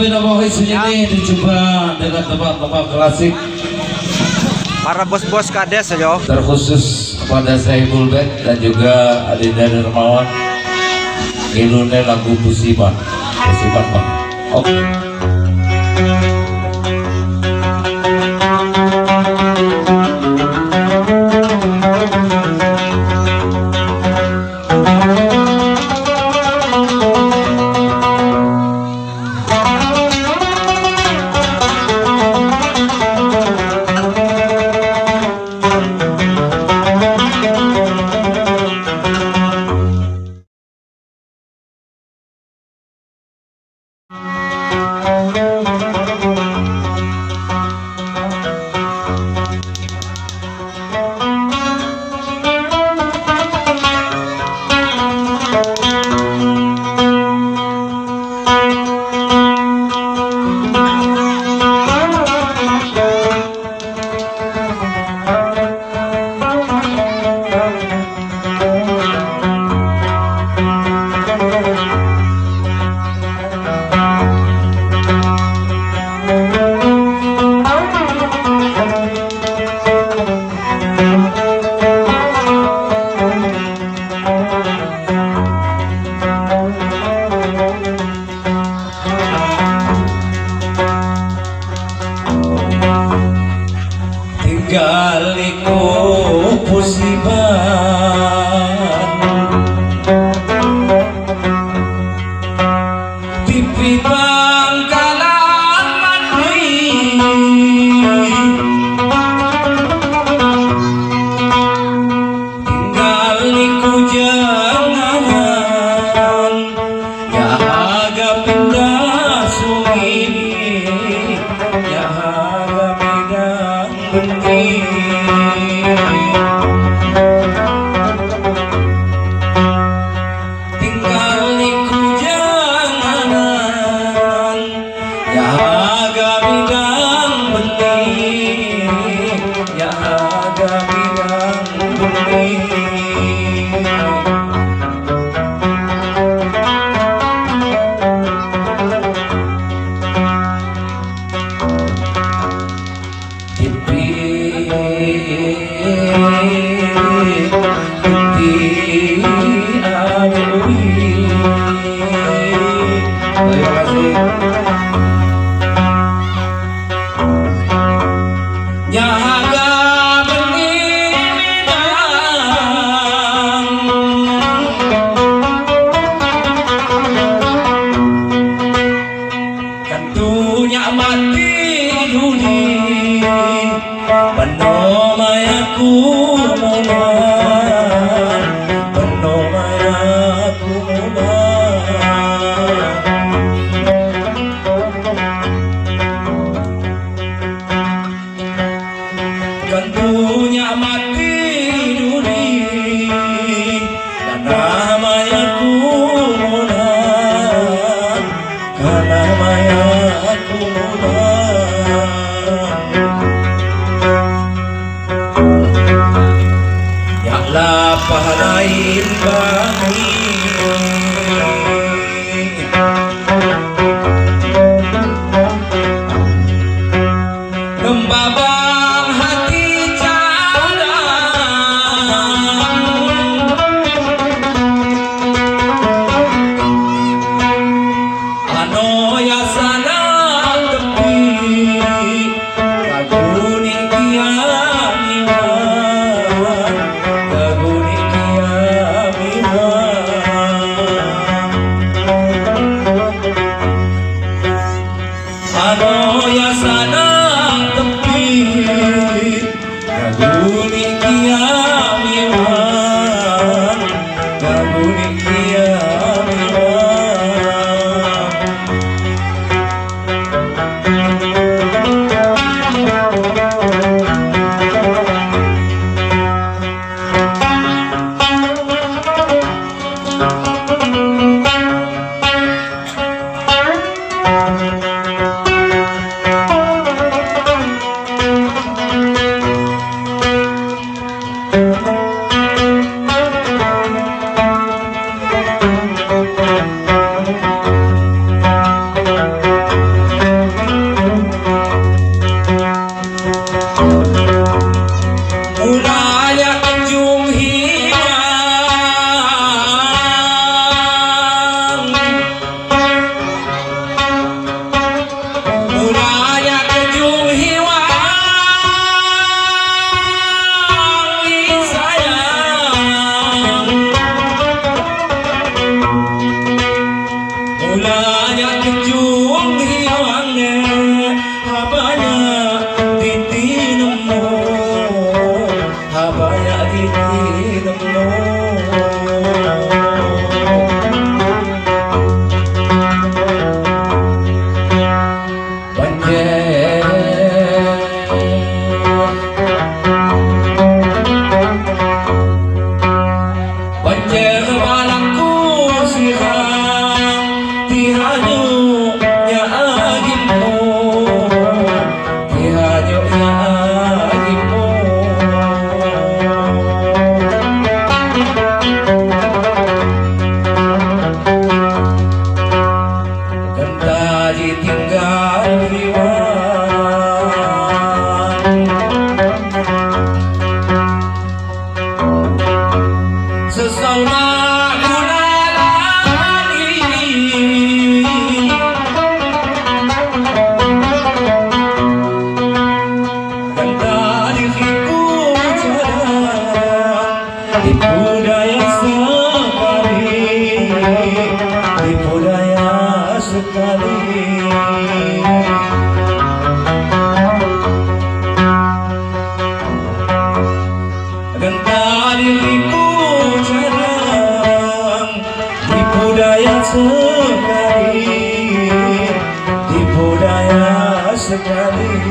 Bina Boys ini dicoba dengan tempat-tempat klasik. Para bos-bos kades aja. Terkhusus kepada Saiful Band dan juga Adinda Dermawan. Ilune lagu Musibat. Musibat Bang. Oke. Galiku Musibat Pipi Bangkalan Mandi Galiku jangan ya agak pindah sungi ya agak pindah benih tinggal iku janganan ya agak bidang benih ya agak bidang benih Kantunya mati duri dan namanya kumuna karena namanya kumuna ya lapah lain bagi membabang hati pernah ditinggal hewan. Sesama guna langit dan dari diriku jalan di budaya sekali, di budaya sekali. Dan diriku jarang di budaya sekali, di budaya sekali.